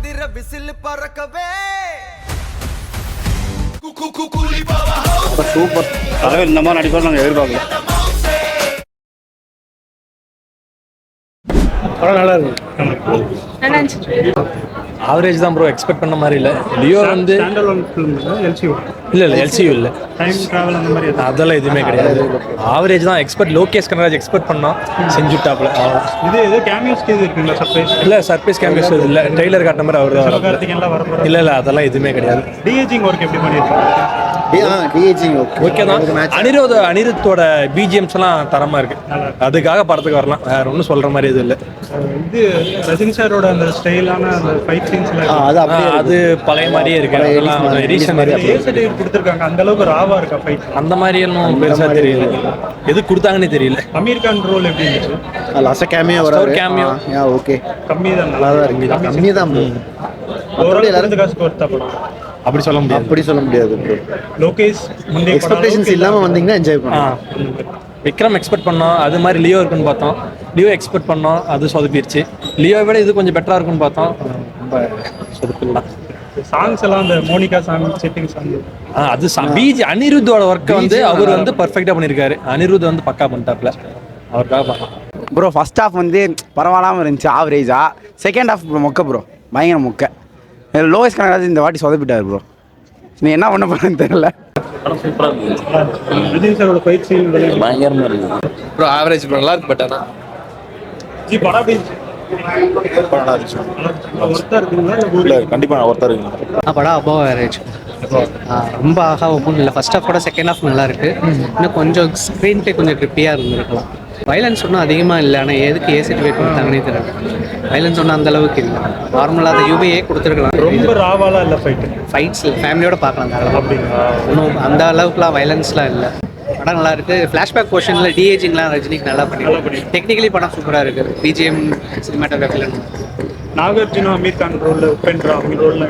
மந்திர whistle பறக்கவே super தலைவர் இந்த மாதிரி நடிப்பார் நாங்கள் எதிர்பார்க்கல. படம் நல்லா இருக்கு. ஆவரேஜ் தான் ப்ரோ, எக்ஸ்பெக்ட் பண்ண மாதிரி இல்லை. லியோ வந்து இல்லை எல்சியூ இல்லை, அதெல்லாம் எதுவுமே கிடையாது. ஆவரேஜ் தான். லோகேஷ் கனகராஜ் எக்ஸ்பெக்ட் பண்ணோம், செஞ்சுட்டாப்ல. இல்லை சர்ப்ரைஸ் கேமியோஸ் இல்லை, ட்ரெய்லர் காட்டின மாதிரி அவர் தான். இல்லை அதெல்லாம் எதுவுமே கிடையாது. ஓகே தான். அனிருத்தோட பிஜிஎம்ஸ் எல்லாம் தரமா இருக்கு, அதுக்காக படத்துக்கு வரலாம். வேற ஒன்றும் சொல்ற மாதிரி எதுவும் இல்லை. இது ரஜினி சாரோட அந்த ஸ்டைலான அந்த ஃபைட் சீன்ஸ்ல அது பழைய மாதிரியே இருக்கு. அதெல்லாம் எடிஷன் மாதிரி கொடுத்துருக்காங்க. அந்த அளவுக்கு ராவா இருக்கா ஃபைட்? அந்த மாதிரி எல்லாம் பெருசா தெரியல, எது கொடுத்தாங்கன்னு தெரியல. அமீர் கான் ரோல் எப்படி இருந்துச்சு? லாஸ்ட் கேமியோ வராரு. கேமியோ ஓகே, கம்மி தான், நல்லா தான் இருக்கு. கம்மி தான் ப்ரோ. ஓவரால் எல்லாரும் காசு கொடுத்தா படம் அப்படி சொல்ல முடியாது ப்ரோ. லோகேஷ் முந்தைய எக்ஸ்பெக்டேஷன்ஸ் இல்லாம வந்தீங்கன்னா என்ஜாய் பண்ணலாம். விக்ரம் எக்ஸ்பெக்ட் பண்ணோம், அது மாதிரி லியோ இருக்குன்னு பார்த்தோம். லியோ எக்ஸ்பெக்ட் பண்ணோம், அது சொதப்பிடுச்சு. லியோ விட இது கொஞ்சம் பெட்டரா இருக்குன்னு பார்த்தோம், ரொம்ப சொதப்பிடலாம். சாங்ஸ் எல்லாம் அந்த மோனிகா சாங், செட்டிங் சாங், அது பிஜி அனிருத்தோட ஒர்க்கை வந்து அவர் வந்து பர்ஃபெக்டா பண்ணியிருக்காரு. அனிருத் வந்து பக்கா பண்ணிட்டாப்ல, அவருக்காக பண்ணலாம். ப்ரோ ஃபர்ஸ்ட் ஹாஃப் வந்து பரவாயில்லாமல் இருந்துச்சு, ஆவரேஜா. செகண்ட் ஹாஃப் மொக்க ப்ரோ, பயங்கர மொக்க. லோகேஷ் கனகராஜ் இந்த வாட்டி சொதப்பிட்டார் ப்ரோ. நீ என்ன பண்ண போறேன்னு தெரியல. ரஜினி சாரோட ஃபைட் சீன் பயங்கரமா இருக்கு ப்ரோ. ஆவரேஜ் ப்ரோ, நல்லா இருக்கு. பட் ஆனால் படம் கண்டிப்பா ஒருத்தர் இருக்கு. படம் அபவ் ஆவரேஜ், ரொம்ப ஆகா ஒன்றும் இல்லை. ஃபர்ஸ்ட் ஹாஃப் கூட செகண்ட் ஹாஃப் நல்லா இருக்கு. இன்னும் கொஞ்சம் ஸ்க்ரீன் பிளே கொஞ்சம் கிரிப்பியாக இருந்திருக்கலாம். வைலன்ஸ் ஒன்றும் அதிகமாக இல்லை, ஆனால் எதுக்கு ஏசிட் வெயிட் கொடுத்தாங்கன்னே தெரியல. வைலன்ஸ் ஒன்றும் அந்த அளவுக்கு இல்லை, நார்மலாக அந்த யூபிஏ கொடுத்துருக்கலாம். ரொம்ப ராவாலாம் இல்லை ஃபைட்ஸ் ஃபேமிலியோட பார்க்கலாம் தாராளமாக. அப்படிங்களா? ஒன்றும் அந்த அளவுக்குலாம் வைலன்ஸ்லாம் இல்லை. படம் நல்லா இருக்கு. ஃப்ளாஷ்பேக் போர்ஷனில் டிஏஜிங்லாம் ரஜினிக்கு நல்லா பண்ணிருக்கு. டெக்னிக்கலி படம் சூப்பராக இருக்கு. பிஜிஎம், சினிமாட்டோகிராஃபியில் நாகார்ஜுனா, அமீர் கான் ரோல், உபேந்திரா அவங்க ரோல்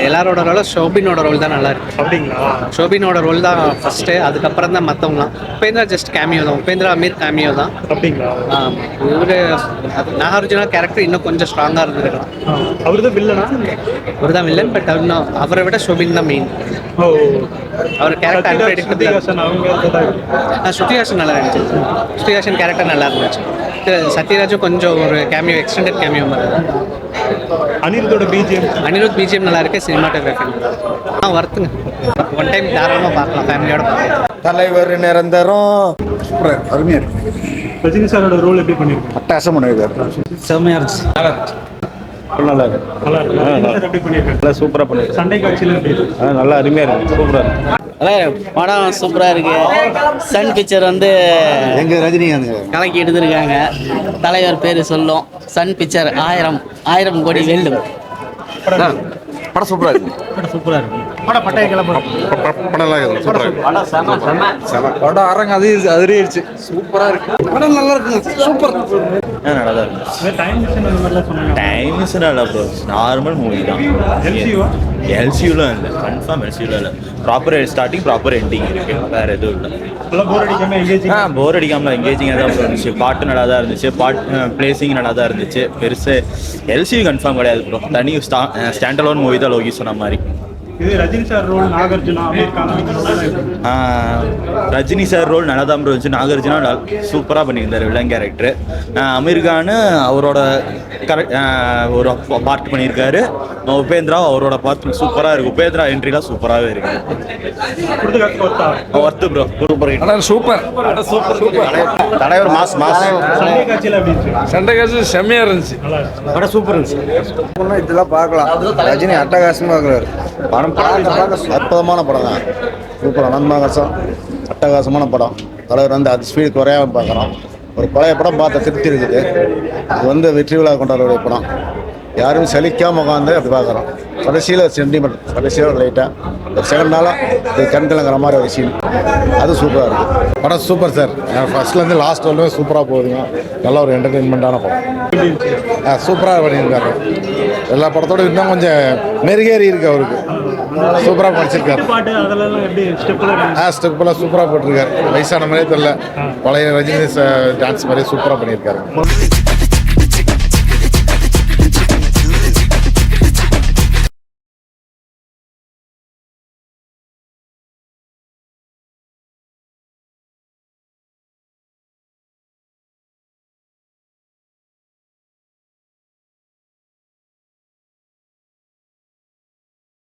எல்லாரோட ரோல ஷோபினோட ரோல் தான் நல்லா இருக்கு. அப்படிங்களா? ஷோபினோட ரோல் தான் ஃபர்ஸ்ட்டு, அதுக்கப்புறம் தான் மற்றவங்களாம். உபேந்திரா ஜஸ்ட் கேமியோ தான். உபேந்திரா அமீர் கேமியோ தான். அப்படிங்களா? இவரு நாகார்ஜுனா கேரக்டர் இன்னும் கொஞ்சம் ஸ்ட்ராங்காக இருந்திருக்கலாம். அவர் தான் வில்லனா? அவர் தான் வில்லன், பட் இன்னும் அவரை விட ஷோபின் தான் மெயின். அவர் கேரக்டர் ஸ்ருதிஹாசன் அவங்க ஸ்ருதிஹாசன் நல்லா இருந்துச்சு. ஸ்ருதிஹாசன் கேரக்டர் நல்லா இருந்துச்சு. சத்யராஜும் கொஞ்சம் ஒரு கேமியோ, எக்ஸ்டெண்டட் கேமியோ மாதிரி. அனிருத்தோட அனிருத் பிஜிஎம் நல்லா இருக்கு. சினிமாட்டோகிராஃபி வருத்துங்க, ஒன் டைம் தாராளமாக பார்க்கலாம், ஃபேமிலியோட பார்க்கலாம். தலைவர் நிரந்தரம் அருமையா இருக்கு. ரஜினி சாரோட ரோல் எப்படி பண்ணிருக்காங்க? அட்டகாசம் பண்ணிருக்காரு. செம்மையாக இருந்துச்சு. நல்லா இருக்கு. எப்படி பண்ணிருக்காங்க? நல்லா சூப்பரா பண்ணிருக்காரு. சண்டை காட்சியில எப்படி இருக்கு? நல்லா அருமையா இருக்கு, சூப்பரா இருக்கு. படம் சூப்பரா இருக்கு. சன் பிக்சர் வந்து எங்க ரஜினிகாந்த் கலக்கி எடுத்திருக்காங்க. தலைவர் பேரு சொல்லும். சன் பிக்சர் 1000 கோடி வெல்லும். படம் சூப்பரா இருக்கு. சூப்பராக இருக்கு. படம் அரங்க அதிரிச்சு சூப்பரா இருக்கு. படம் நல்லா இருக்கு, சூப்பர். நல்லா இருக்கு. டைம் மிஸ் நல்லா ப்ரோ. நார்மல் மூவி தான். எல்சியூலாம் இல்லை, கன்ஃபார்ம் எல்சியூலாம் இல்லை. ப்ராப்பர் ஸ்டார்டிங், ப்ராப்பர் எண்டிங் இருக்கு, வேற எதுவும் இல்லை. போர் அடிக்காமல எங்கேஜிங்காக தான் இருந்துச்சு. பாட்டு நல்லா தான் இருந்துச்சு, பிளேசிங் நல்லா தான் இருந்துச்சு. பெருசு எல்சியூ கன்ஃபார்ம் கிடையாது ப்ரோ. தனி ஸ்டாண்ட் அலோன் மூவி தான் லோகி சொன்ன மாதிரி. இது Rajini sir role, Nagarjuna, Aamir Khan Rajini sir role நல்லா தான் இருந்துச்சு. நாகார்ஜுனா சூப்பராக பண்ணியிருந்தார் வில்லன் கேரக்டர். அமீர் கான் அவரோட ஒரு பார்ட் பண்ணியிருக்காரு. உபேந்திரா அவரோட பார்ட் சூப்பராக இருக்கு. உபேந்திரா என்ட்ரிலாம் சூப்பராகவே இருக்கு. Worth bro, super super. தலைவர் மாஸ் சண்டை காட்சி செம்மையா இருந்துச்சு. படம் சூப்பர் இருந்துச்சு. இதெல்லாம் பார்க்கலாம். ரஜினி அட்டகாசமாக இருக்கிறாரு. படம் அற்புதமான படம் தான். சூப்பர் அனந்தமாகசம், அட்டகாசமான படம். தலைவர் வந்து அது ஸ்பீடு குறையாமல் பார்க்குறோம். ஒரு பழைய படம் பார்த்த திருப்தி இருக்குது. இது வந்து வெற்றி விழா கொண்டாடுற படம். யாரும் சலிக்காமல் உட்காந்து அப்படி பார்க்குறோம். கடைசியில் சென்டிமெண்ட், கடைசியாக லைட்டாக ஒரு செகண்ட் நாளாக இது கண்கலங்கிற மாதிரி ஒரு சீன், அது சூப்பராக இருக்குது. படம் சூப்பர் சார். ஃபர்ஸ்ட்லேருந்து லாஸ்ட் வரலுமே சூப்பராக போகுதுங்க. நல்ல ஒரு என்டர்டெயின்மெண்ட்டான படம். சூப்பராக பண்ணியிருக்காரு. எல்லா படத்தோட இன்னும் கொஞ்சம் மெருகேறி இருக்கு அவருக்கு. சூப்பராக படிச்சிருக்காரு. ஸ்டெப்பெல்லாம் சூப்பராக போட்டிருக்காரு. வயசான மாதிரியே தெரியல, பழைய ரஜினி டான்ஸ் மாதிரியே சூப்பராக பண்ணியிருக்காரு.